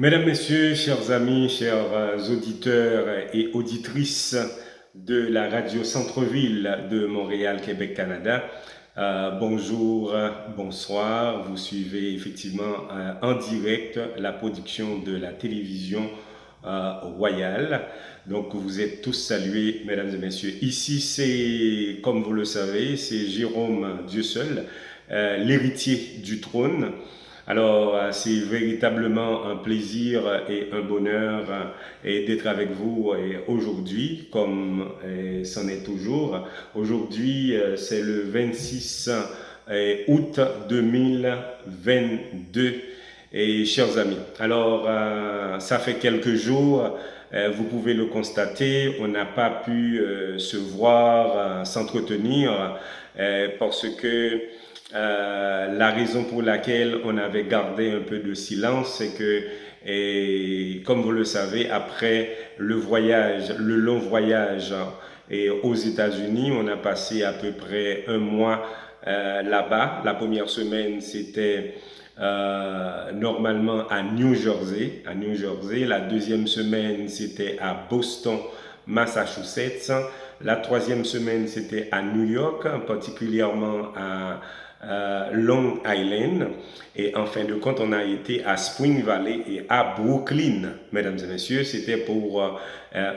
Mesdames, Messieurs, chers amis, chers auditeurs et auditrices de la radio Centre-Ville de Montréal, Québec, Canada, bonjour, bonsoir. Vous suivez effectivement en direct la production de la télévision royale. Donc vous êtes tous salués, mesdames et messieurs. Ici, c'est, comme vous le savez, c'est Jérôme Dieu seul, l'héritier du trône. Alors, c'est véritablement un plaisir et un bonheur d'être avec vous aujourd'hui, comme c'en est toujours. Aujourd'hui, c'est le 26 août 2022. Et chers amis, alors ça fait quelques jours, vous pouvez le constater, on n'a pas pu se voir, s'entretenir, parce que la raison pour laquelle on avait gardé un peu de silence, c'est que, et comme vous le savez, après le voyage, le long voyage aux États-Unis, on a passé à peu près un mois là-bas. La première semaine, c'était normalement à New Jersey, à New Jersey. La deuxième semaine, c'était à Boston, Massachusetts. La troisième semaine, c'était à New York, particulièrement à Long Island. Et en fin de compte, on a été à Spring Valley et à Brooklyn, mesdames et messieurs. C'était pour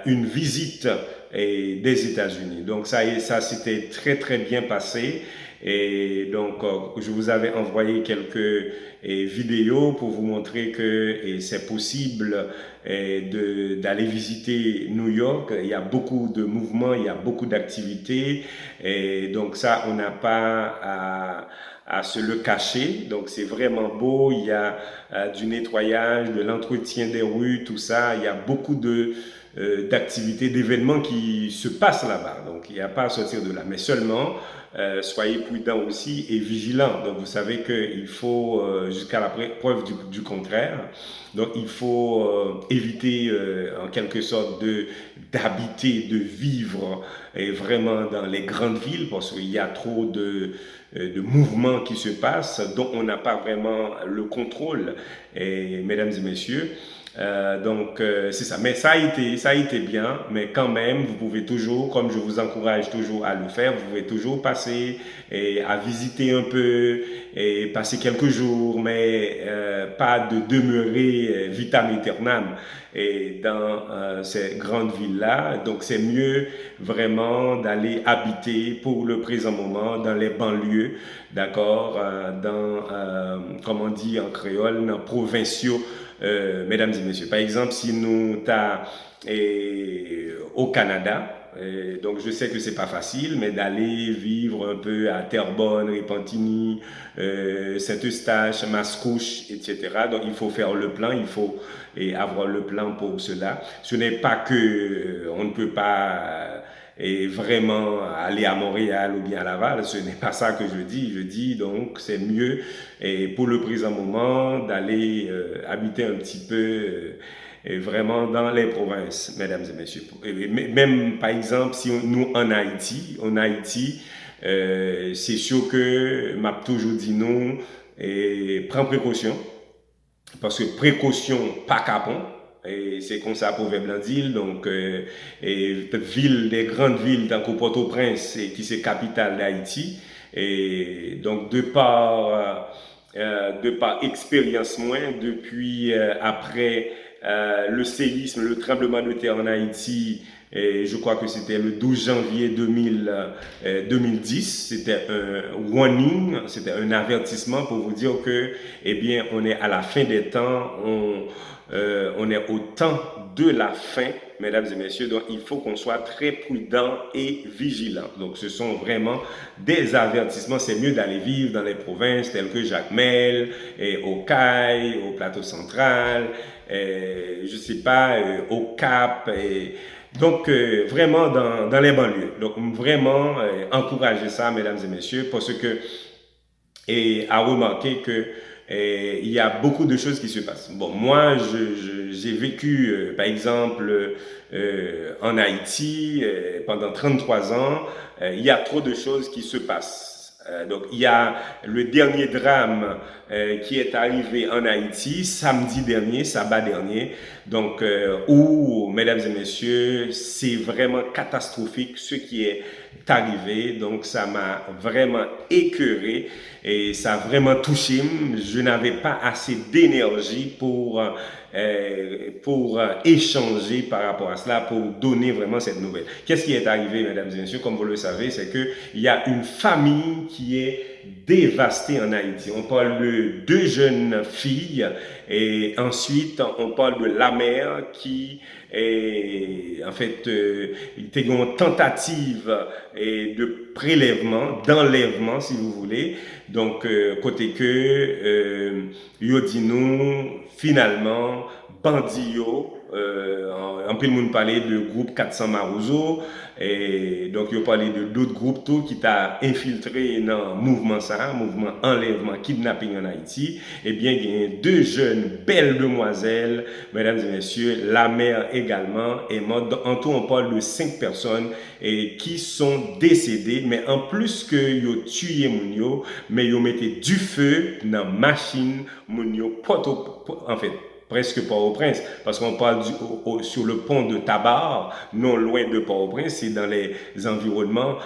une visite des États-Unis. Donc ça s'était très très bien passé. Et donc, je vous avais envoyé quelques vidéos pour vous montrer que c'est possible d'aller visiter New York. Il y a beaucoup de mouvements, il y a beaucoup d'activités. Et donc ça, on n'a pas à se le cacher. Donc c'est vraiment beau. Il y a du nettoyage, de l'entretien des rues, tout ça. Il y a beaucoup d'activités, d'événements qui se passent là-bas. Donc il n'y a pas à sortir de là. Mais seulement, soyez prudents aussi et vigilants. Donc vous savez qu'il faut, jusqu'à la preuve du contraire, donc il faut éviter en quelque sorte d'habiter, de vivre vraiment dans les grandes villes parce qu'il y a trop de mouvements qui se passent dont on n'a pas vraiment le contrôle. Et mesdames et messieurs, c'est ça. Mais ça a été bien. Mais quand même, vous pouvez toujours, comme je vous encourage toujours à le faire, vous pouvez toujours passer à visiter un peu et passer quelques jours, mais pas de demeurer vitam aeternam et dans ces grandes villes-là. Donc c'est mieux vraiment d'aller habiter pour le présent moment dans les banlieues, d'accord, comme on dit en créole, dans provinciaux, mesdames et messieurs. Par exemple, si nous t'as au Canada, donc je sais que c'est pas facile, mais d'aller vivre un peu à Terrebonne, Repentigny, Saint-Eustache, Mascouche, etc. Donc il faut faire le plan, il faut avoir le plan pour cela. Ce n'est pas que on ne peut pas vraiment aller à Montréal ou bien à Laval, ce n'est pas ça que je dis. Je dis donc c'est mieux pour le présent moment d'aller habiter un petit peu vraiment dans les provinces, mesdames et messieurs. Même par exemple, si nous en Haïti, c'est sûr que m'a toujours dit non et prends précaution parce que précaution pas capon. Et c'est comme ça pour Veblandil, donc des grandes villes dans Port-au-Prince qui c'est capitale d'Haïti. Et donc de par expérience moins depuis après le séisme, le tremblement de terre en Haïti, et je crois que c'était le 12 janvier 2010. C'était un warning, c'était un avertissement pour vous dire que, eh bien, on est à la fin des temps, on est au temps de la fin, mesdames et messieurs. Donc, il faut qu'on soit très prudent et vigilant. Donc, ce sont vraiment des avertissements. C'est mieux d'aller vivre dans les provinces telles que Jacmel, et au Caille, au Plateau Central, je sais pas, au Cap. Donc, vraiment dans les banlieues. Donc, vraiment, encourager ça, mesdames et messieurs, parce que, et à remarquer que il y a beaucoup de choses qui se passent. Bon, moi, j'ai vécu, par exemple, en Haïti pendant 33 ans. Il y a trop de choses qui se passent. Donc, il y a le dernier drame qui est arrivé en Haïti samedi dernier, sabbat dernier. Donc, où, mesdames et messieurs, c'est vraiment catastrophique ce qui est arrivé. Donc, ça m'a vraiment écœuré et ça a vraiment touché. Je n'avais pas assez d'énergie pour échanger par rapport à cela, pour donner vraiment cette nouvelle. Qu'est-ce qui est arrivé, mesdames et messieurs? Comme vous le savez, c'est qu'il y a une famille qui est dévastée en Haïti. On parle de deux jeunes filles et ensuite on parle de la mère qui est en fait était une tentative de prélèvement, d'enlèvement si vous voulez. Donc côté que yo dit nous finalement bandi yo en pile monde parler de groupe 400 Marouzo et donc il parlé de d'autres groupes tout qui t'a infiltré dans mouvement ça, mouvement enlèvement kidnapping en Haïti. Et bien il y a deux jeunes belles demoiselles, mesdames et messieurs, la mère également est morte. En tout on parle de 5 personnes et qui sont décédées, mais en plus que yo tué moun yo, mais yo mettez du feu dans machine moun yo en fait presque Port-au-Prince, parce qu'on parle sur le pont de Tabar, non loin de Port-au-Prince, c'est dans les environnements,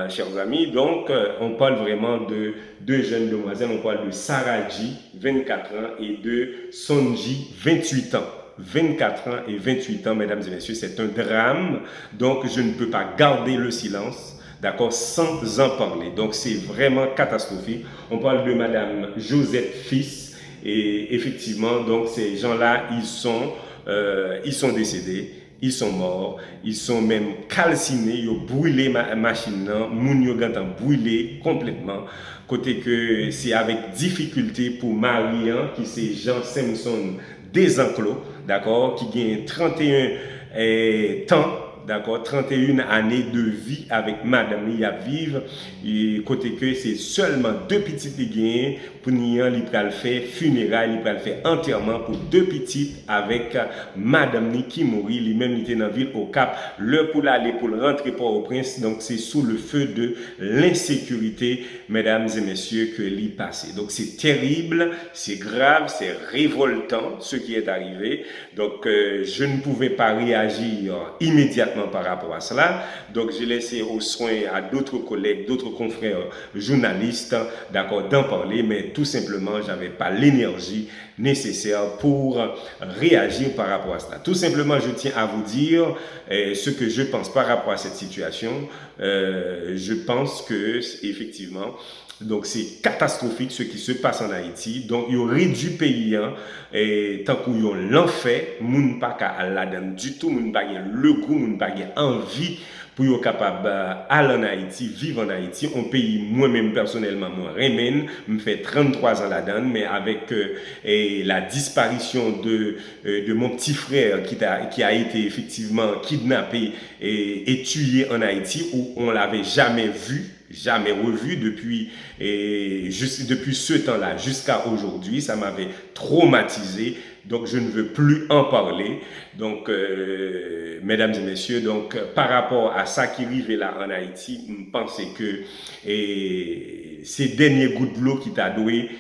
chers amis. Donc, on parle vraiment de deux jeunes demoiselles, on parle de Saraji, 24 ans, et de Sonji, 28 ans. 24 ans et 28 ans, mesdames et messieurs, c'est un drame, donc je ne peux pas garder le silence. D'accord, sans en parler. Donc, c'est vraiment catastrophique. On parle de Madame Josette Fils. Et effectivement, donc ces gens-là, ils sont décédés, ils sont morts, ils sont même calcinés, ils ont brûlé machine, moun yo gantan brûlé complètement. Côté que c'est avec difficulté pour Marian, qui c'est Jean Simpson des Enclos, d'accord, qui gagne 31 temps. D'accord, 31 années de vie avec madame il y a vivre et côté que c'est seulement deux petites gains pour nian li pral faire funérailles, li pral faire enterrement pour deux petites avec madame ni qui mourit, lui même était dans ville au Cap, l'heure pour l'aller pour rentrer Port-au-Prince. Donc c'est sous le feu de l'insécurité, mesdames et messieurs, que l'y passé. Donc c'est terrible, c'est grave, c'est révoltant ce qui est arrivé. Donc je ne pouvais pas réagir immédiatement par rapport à cela. Donc, j'ai laissé au soin à d'autres collègues, d'autres confrères journalistes, d'accord, d'en parler, mais tout simplement, j'avais pas l'énergie nécessaire pour réagir par rapport à cela. Tout simplement, je tiens à vous dire ce que je pense par rapport à cette situation. Je pense que, effectivement, donc c'est catastrophique ce qui se passe en Haïti. Donc il y aurait du pays et tant qu'on y l'en fait, moun pas qu'à la donne du tout, moun pas le goût, moun pas envie pour être capable aller en Haïti, vivre en Haïti. Un pays moi-même personnellement moi remène, me fait 33 ans là-dedans, mais avec la disparition de mon petit frère qui a été effectivement kidnappé et tué en Haïti où on l'avait jamais vu, jamais revu depuis ce temps-là jusqu'à aujourd'hui. Ça m'avait traumatisé, donc je ne veux plus en parler. Donc mesdames et messieurs, donc par rapport à ça qui arrive là en Haïti, je pense que ces derniers gouttes de l'eau qui t'a doué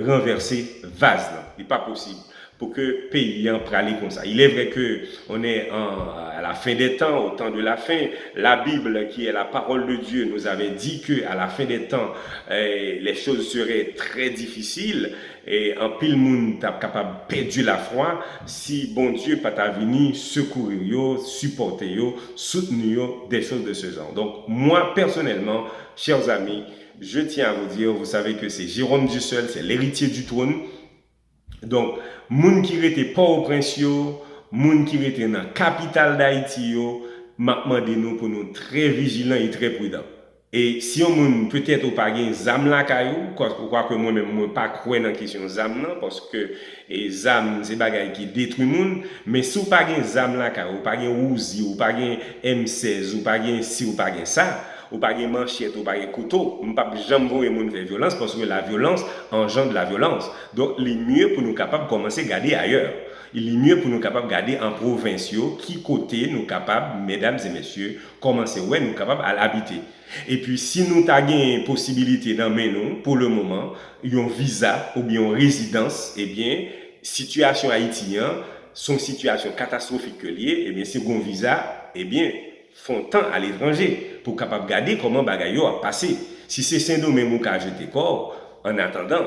renverser vase là, c'est pas possible pour que le pays en prale comme ça. Il est vrai que on est à la fin des temps, au temps de la fin. La Bible, qui est la parole de Dieu, nous avait dit que à la fin des temps, les choses seraient très difficiles et en pile monde t'a capable perdre la foi si bon Dieu pas t'a venu secourir yo, supporter yo, soutenir yo, des choses de ce genre. Donc moi personnellement, chers amis, je tiens à vous dire, vous savez que c'est Jérôme Dusseul, c'est l'héritier du trône. Donc, moun qui était Port-au-Prince yo, moun qui était dans la capitale d'Haïti yo, m'a demandé nous pour nous très vigilants et très prudents. Et si on moun peut-être ou pas gen zam la kayou, quoi que moi-même moi pas croire dans question zam nan parce que zam c'est bagay qui détruit moun, mais si ou pas gen zam la kayou, ou pas gen Uzi, ou pas gen M16, ou pas gen si ou pas gen ça, ou pas de manchette, ou pas de couteau. Je ne peux jamais voir les gens faire violence parce que la violence engendre la violence. Donc, il est mieux pour nous capables de commencer à garder ailleurs. Il est mieux pour nous capables de garder en provinciaux qui côté nous capables, mesdames et messieurs, commencer ouais nous capables à l'habiter. Et puis si nous avons une possibilité d'emmener nous pour le moment, un visa ou bien une résidence, eh bien situation haïtienne, son situation catastrophique liée, eh bien si vous avez un visa, eh bien font temps à l'étranger pour capable garder comment bagayo a passé. Si c'est Saint-Domingue ou qu'a jeté corps, en attendant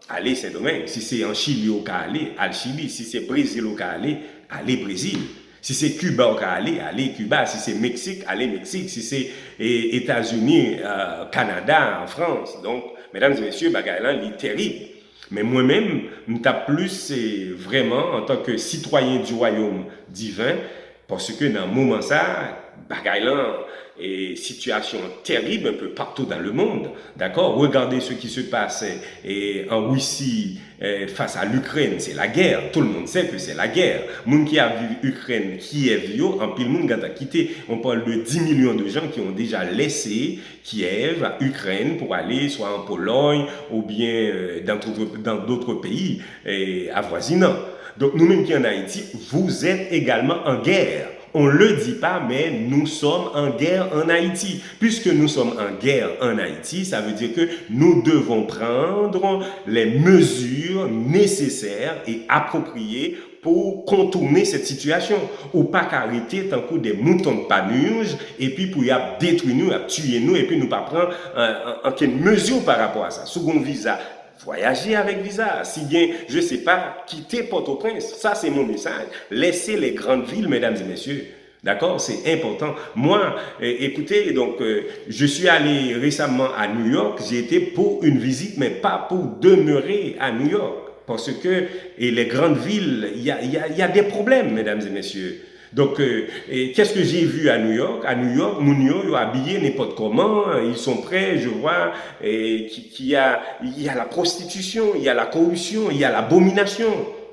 aller Saint-Domingue. Si c'est en Chili, au cas aller, al Chili. Si c'est Brésil, au cas aller Brésil. Si c'est Cuba, au cas aller Cuba. Si c'est Mexique, aller Mexique. Si c'est États-Unis, Canada, en France. Donc, mesdames et messieurs, bagaille il est terrible. Mais moi-même, je tape plus vraiment en tant que citoyen du royaume divin, parce que dans le moment ça, bagaille et situation terrible un peu partout dans le monde, d'accord? Regardez ce qui se passe en Russie face à l'Ukraine, c'est la guerre. Tout le monde sait que c'est la guerre. Monde qui a vu Ukraine, Kiev, en pile monde qui a quitté. On parle de 10 millions de gens qui ont déjà laissé Kiev, Ukraine, pour aller soit en Pologne ou bien dans d'autres pays avoisinants. Donc nous-mêmes qui en Haïti, vous êtes également en guerre. On ne le dit pas, mais nous sommes en guerre en Haïti. Puisque nous sommes en guerre en Haïti, ça veut dire que nous devons prendre les mesures nécessaires et appropriées pour contourner cette situation. Ou pas qu'arrêter tant que des moutons de panurge et puis pour y détruire nous, tuer nous et puis nous pas prendre aucune mesure par rapport à ça. Second visa. Voyager avec visa. Si bien, je ne sais pas, quitter Port-au-Prince. Ça, c'est mon message. Laissez les grandes villes, mesdames et messieurs. D'accord? C'est important. Moi, écoutez, donc, je suis allé récemment à New York. J'ai été pour une visite, mais pas pour demeurer à New York. Parce que les grandes villes, il y a des problèmes, mesdames et messieurs. Donc, qu'est-ce que j'ai vu à New York? À New York, Mounio, ils sont habillés n'importe comment, ils sont prêts, je vois, il y a la prostitution, il y a la corruption, il y a l'abomination.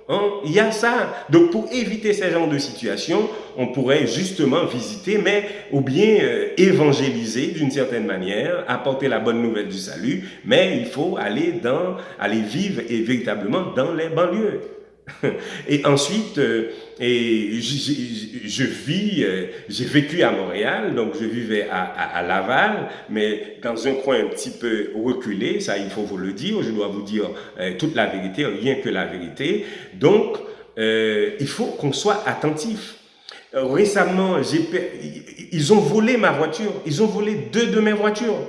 Hein? Il y a ça. Donc, pour éviter ce genre de situation, on pourrait justement visiter, mais ou bien évangéliser d'une certaine manière, apporter la bonne nouvelle du salut, mais il faut aller vivre et véritablement dans les banlieues. Et ensuite, j'ai vécu à Montréal, donc je vivais à Laval, mais dans un coin un petit peu reculé, ça il faut vous le dire, je dois vous dire toute la vérité, rien que la vérité. Donc, il faut qu'on soit attentif. Récemment, ils ont volé ma voiture, ils ont volé 2 de mes voitures.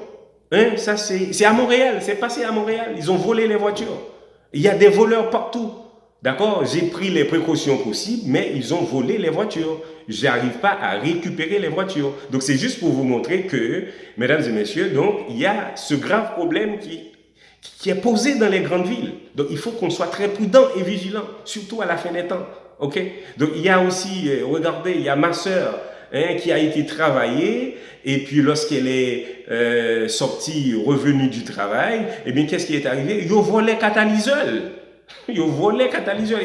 Hein? Ça c'est à Montréal, c'est passé à Montréal, ils ont volé les voitures. Il y a des voleurs partout. D'accord? J'ai pris les précautions possibles, mais ils ont volé les voitures. Je n'arrive pas à récupérer les voitures. Donc, c'est juste pour vous montrer que, mesdames et messieurs, donc, il y a ce grave problème qui est posé dans les grandes villes. Donc, il faut qu'on soit très prudent et vigilant, surtout à la fin des temps. OK? Donc, il y a aussi, regardez, il y a ma sœur qui a été travailler, et puis lorsqu'elle est sortie, revenue du travail, eh bien, qu'est-ce qui est arrivé? Ils ont volé catalyseur. Ils ont volé catalyseur.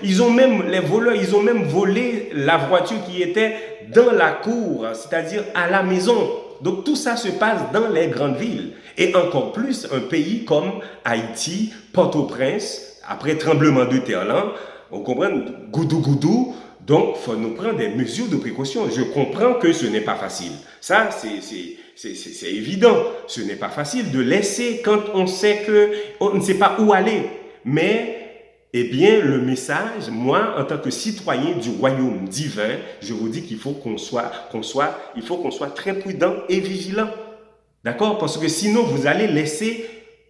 Ils ont même, les voleurs, ils ont même volé la voiture qui était dans la cour, c'est-à-dire à la maison. Donc tout ça se passe dans les grandes villes. Et encore plus, un pays comme Haïti, Port-au-Prince, après tremblement de terre là, on comprend, goudou. Donc, il faut nous prendre des mesures de précaution. Je comprends que ce n'est pas facile. Ça, c'est évident. Ce n'est pas facile de laisser quand on sait qu'on ne sait pas où aller. Mais, eh bien, le message, moi, en tant que citoyen du royaume divin, je vous dis qu'il faut qu'on soit très prudent et vigilant. D'accord? Parce que sinon, vous allez laisser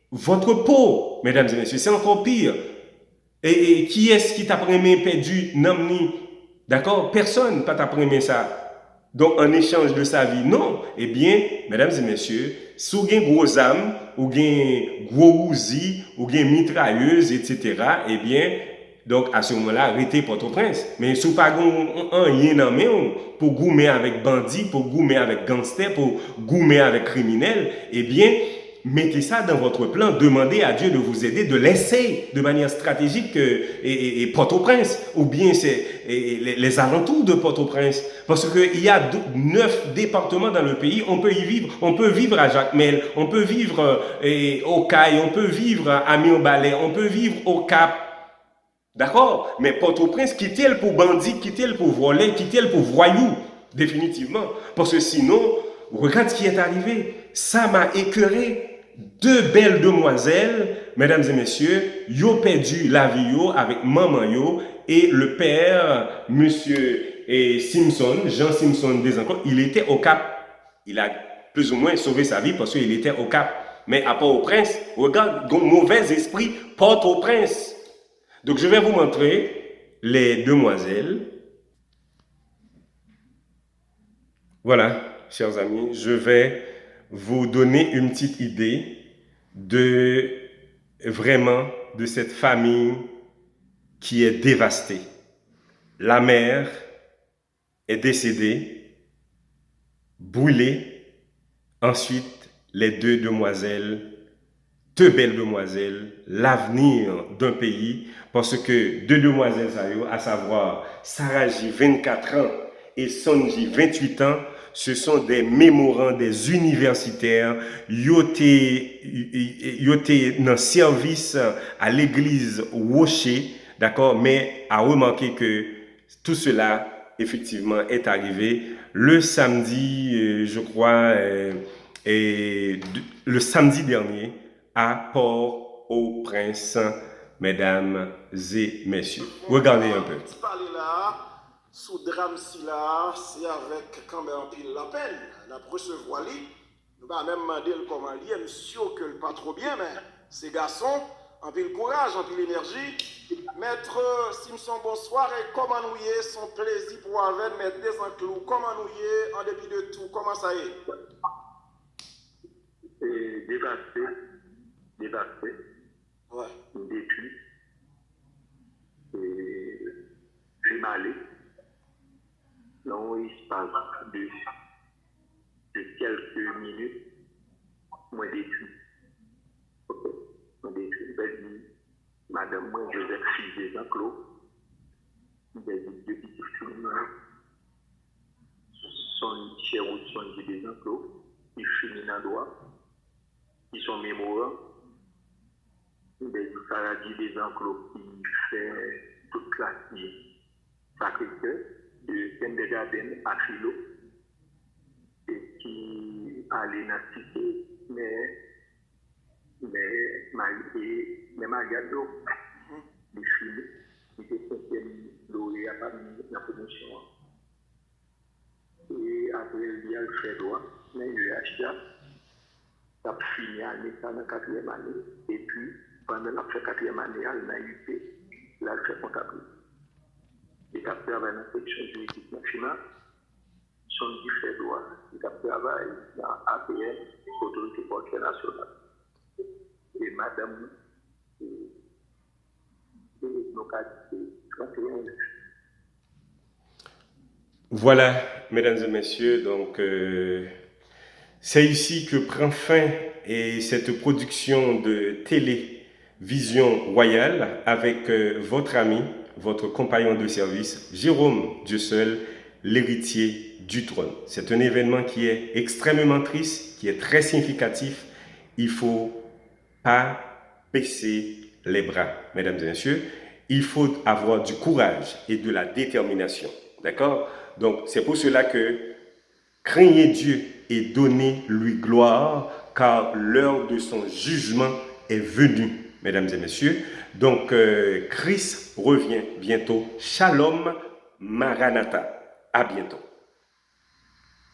votre peau, mesdames et messieurs. C'est encore pire. Et qui est-ce qui t'a perdu Namni? D'accord? Personne pas t'a ça. Donc, en échange de sa vie, non. Eh bien, mesdames et messieurs, si vous avez gros âmes, ou avez gros ouzi, ou avez mitrailleuse, etc., eh bien, donc, à ce moment-là, arrêtez Port-au-Prince. Mais si vous n'avez pas rien pour goumer avec bandits, pour goumer avec gangsters, pour goumer avec criminels, eh bien, mettez ça dans votre plan, demandez à Dieu de vous aider, de laisser de manière stratégique et Port-au-Prince, ou bien les alentours de Port-au-Prince. Parce qu'il y a 9 départements dans le pays, on peut y vivre. On peut vivre à Jacmel, on peut vivre au Caille, on peut vivre à Mionbalais, on peut vivre au Cap. D'accord? Mais Port-au-Prince, quittez-le pour bandit, quittez-le pour voler, quittez-le pour voyou. Définitivement. Parce que sinon, regarde ce qui est arrivé. Ça m'a écœuré. 2 belles demoiselles, mesdames et messieurs, ils ont perdu la vie avec maman yo et le père, monsieur Simpson, Jean Simpson Desancourt, il était au Cap. Il a plus ou moins sauvé sa vie parce qu'il était au Cap. Mais à Port-au-Prince, regarde, mauvais esprit, Port-au-Prince. Donc je vais vous montrer les demoiselles. Voilà, chers amis, je vais vous donner une petite idée de vraiment de cette famille qui est dévastée. La mère est décédée, brûlée. Ensuite, les 2 demoiselles, 2 belles demoiselles, l'avenir d'un pays, parce que 2 demoiselles, à savoir Sarah J, 24 ans, et Sonji, 28 ans, ce sont des mémorants, des universitaires, ils étaient dans service à l'église Rocher, d'accord, mais à remarquer que tout cela, effectivement, est arrivé le samedi, je crois, le samedi dernier, à Port-au-Prince, mesdames et messieurs. Regardez un peu. Sous drame si là, c'est avec quand même pile la peine. La recevoir lui, nous va même demander comment il est, sûr que le pas trop bien, mais ces garçons, en pile courage, en pile énergie. Maître Simpson, bonsoir, et comment nous y est, son plaisir pour avoir mettre des enclous, comment nous y est, en dépit de tout, comment ça y est? Dévasté, ouais. Détruit, j'ai malé. Non, il se passe de quelques minutes, moi détruit. Moi détruit. Madame, moi, Joseph Fils des enclos, des petits films, son cher ou son des enclos, ils finissent dans droit, ils sont mémorants, des paradis des enclos qui fait toute la vie Sacré-Cœur, de kindergarten à philo, et qui allait dans la cité, mais Magado, les filles, qui étaient cinquième lauréat parmi la promotion. Et après, il a fait droit, mais il a acheté, il a fini l'année, dans la 4e année, et puis, pendant la 4e année, il a UP, il a fait comptabilité. Il a travaillé dans la section juridique nationale, son fait droit, il a travaillé dans APN, Autorité portuaire nationale. Et madame, Voilà, mesdames et messieurs, donc c'est ici que prend fin cette production de télévision royale avec votre ami, votre compagnon de service, Jérôme Dieu seul, l'héritier du trône. C'est un événement qui est extrêmement triste, qui est très significatif. Il ne faut pas baisser les bras, mesdames et messieurs. Il faut avoir du courage et de la détermination. D'accord? Donc, c'est pour cela que craignez Dieu et donnez-lui gloire, car l'heure de son jugement est venue, mesdames et messieurs. Donc, Christ revient bientôt. Shalom, Maranatha. À bientôt.